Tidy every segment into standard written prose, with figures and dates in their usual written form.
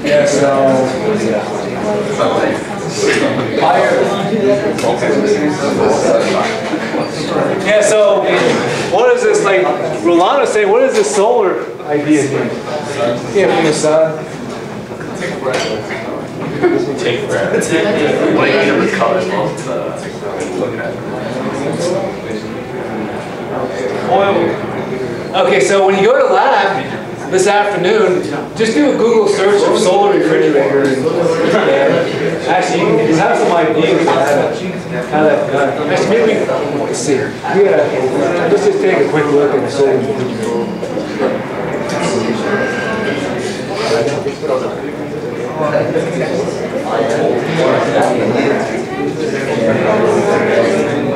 Yeah, so fire. Yeah, so what is this, like Rolando saying, what is this solar idea here? Yeah, from the sun. Take a breath. What do you mean with colors? Looking at Oil. Okay, so when you go to lab this afternoon, just do a Google search of solar refrigerator. And actually, you can have some ideas of how that's done. Actually, maybe, let's see. Let's just take a quick look at the solar refrigerator.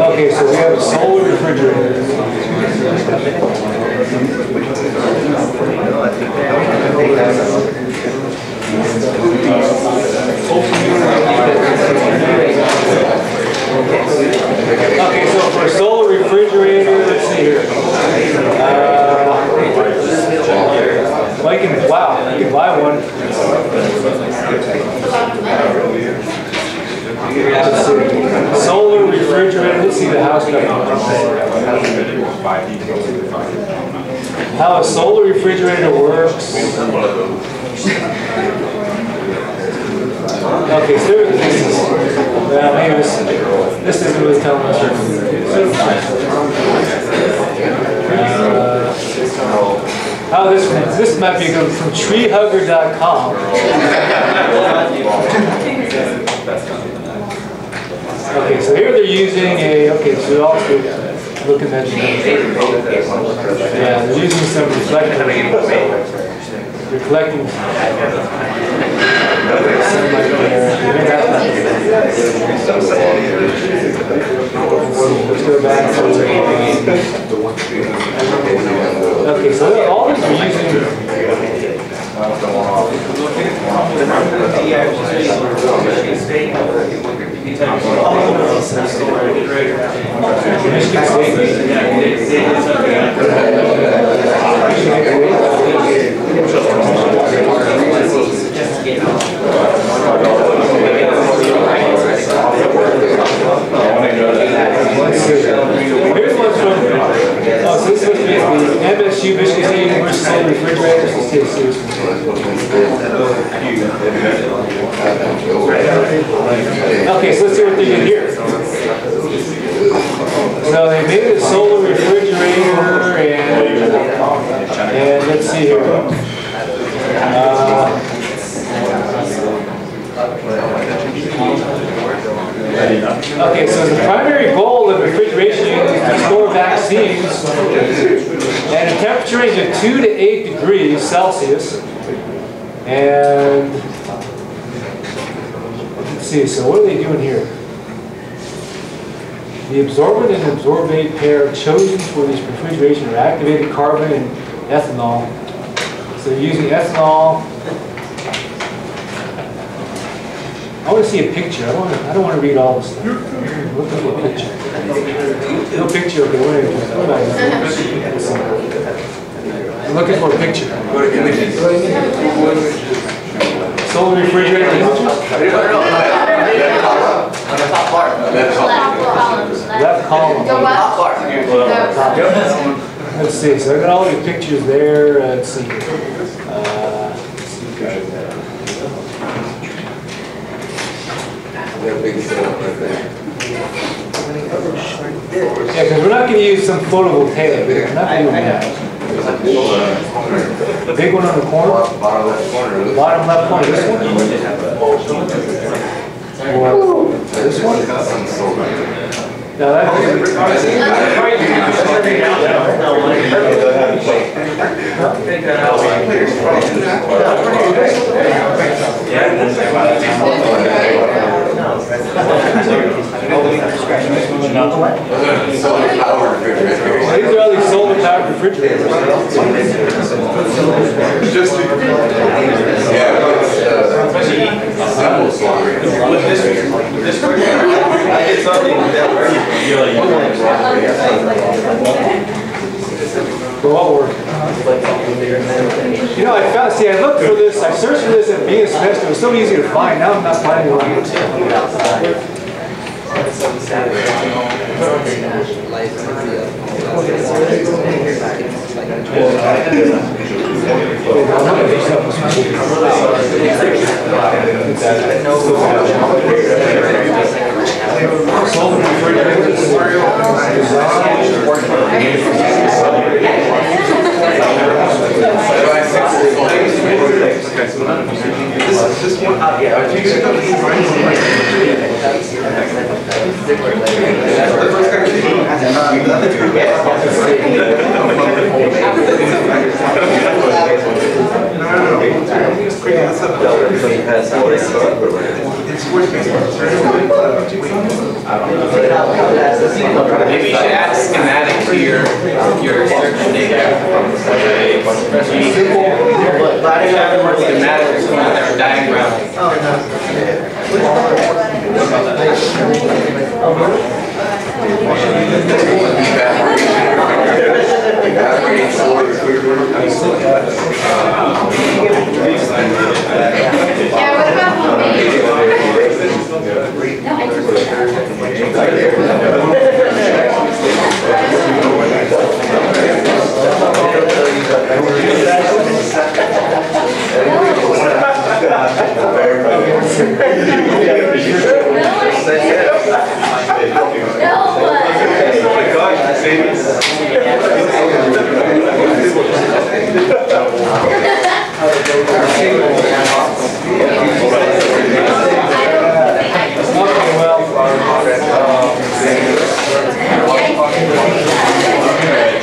Okay, so we have a solar refrigerator. Okay, so for a solar refrigerator, let's see here. Well, you can buy one. Solar refrigerator, let's see the house number. How a solar refrigerator works. Okay, so this is, well, maybe this isn't really telling us. How this might be good from treehugger.com. Okay, so here they're using a, okay, so also looking at, yeah, they're using some reflecting, sunlight there. Let's go back to, okay, so all these are using, here's one from, oh, so this is the MSU Michigan State University Solar Refrigerators. Okay, so let's see what they did here. So they made a solar refrigerator and let's see here. Okay, so the primary goal of refrigeration is to store vaccines at a temperature range of 2 to 8 degrees Celsius. And let's see, so what are they doing here? The absorbent and absorbate pair chosen for this refrigeration are activated carbon and ethanol. So they're using ethanol. I want to see a picture. I don't want to read all this stuff. Look at a picture. No picture. Okay, what am I I'm looking for a picture. Solar refrigerator images? Left column. Let's see. So I got all these pictures there. Let's see. Yeah, because we're not going to use some photovoltaic. We're not going to do that. The big one on the corner? Bottom left corner. This one? Or this one? No, that's these are all these solar powered refrigerators. Just For what work? You know, I found, see, I looked for this, I searched for this at the beginning of the semester. It was so easy to find. Now I'm not finding one. Maybe you should add a schematic to your search data. Schematic or something like that, or diagram. Yeah, what about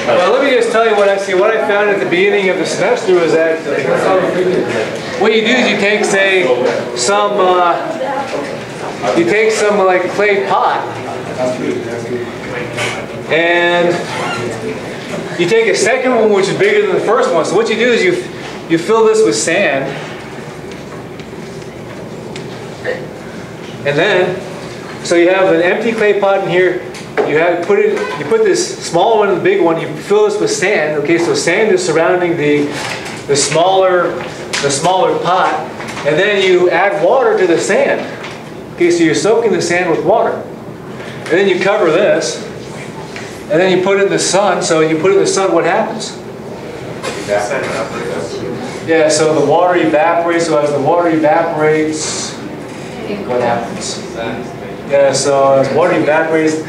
Well, let me just tell you what I found at the beginning of the semester was that what you do is you take, say, some like clay pot, and you take a second one which is bigger than the first one. So what you do is you fill this with sand, and then so you have an empty clay pot in here. You put this small one and the big one. You fill this with sand. Okay, so sand is surrounding the smaller pot, and then you add water to the sand. Okay, so you're soaking the sand with water, and then you cover this, and then you put it in the sun. So you put it in the sun, what happens? Yeah, so the water evaporates. So as the water evaporates, what happens? Yeah, so as water evaporates,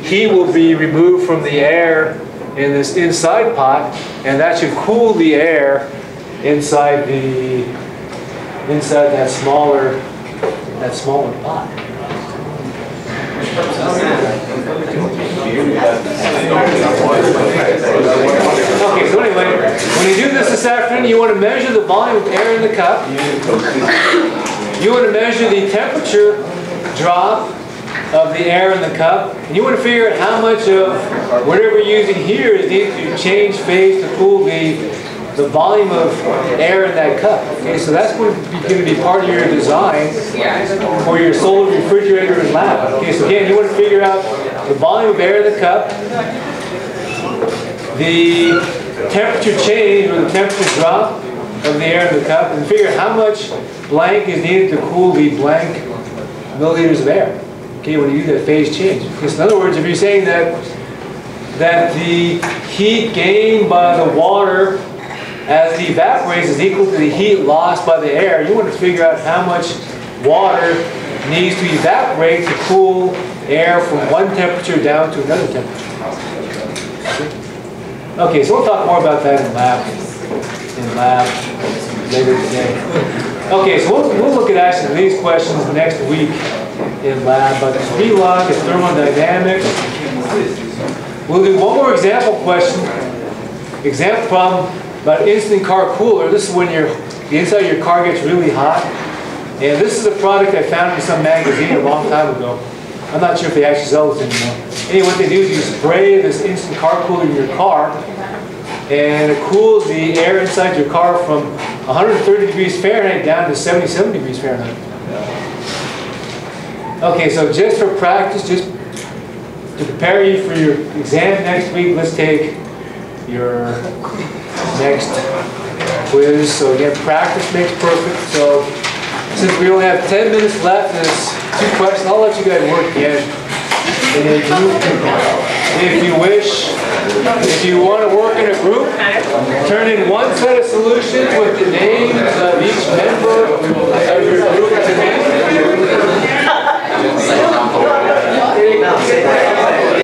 heat will be removed from the air in this inside pot, and that should cool the air inside that smaller pot. Okay, so anyway, when you do this afternoon, you want to measure the volume of air in the cup. You want to measure the temperature drop of the air in the cup, and you want to figure out how much of whatever you're using here is needed to change phase to cool the volume of air in that cup. Okay, so that's going to be part of your design for your solar refrigerator and lab. Okay, so again, you want to figure out the volume of air in the cup, the temperature change or the temperature drop of the air in the cup, and figure out how much blank is needed to cool the blank milliliters of air. Okay, when you do that phase change. Because in other words, if you're saying that the heat gained by the water as it evaporates is equal to the heat lost by the air, you want to figure out how much water needs to evaporate to cool air from one temperature down to another temperature. Okay, so we'll talk more about that in lab later today. Okay, so we'll look at actually these questions next week in lab, but relock and thermodynamics. We'll do one more example question, example problem about instant car cooler. This is when the inside of your car gets really hot, and this is a product I found in some magazine a long time ago. I'm not sure if they actually sell this anymore. Anyway, what they do is you spray this instant car cooler in your car, and it cools the air inside your car from 130 degrees Fahrenheit down to 77 degrees Fahrenheit. Okay, so just for practice, just to prepare you for your exam next week, let's take your next quiz. So again, practice makes perfect. So since we only have 10 minutes left and it's 2 questions, I'll let you guys work again. And if you wish, if you want to work in a group, turn in 1 set of solutions with the names of each member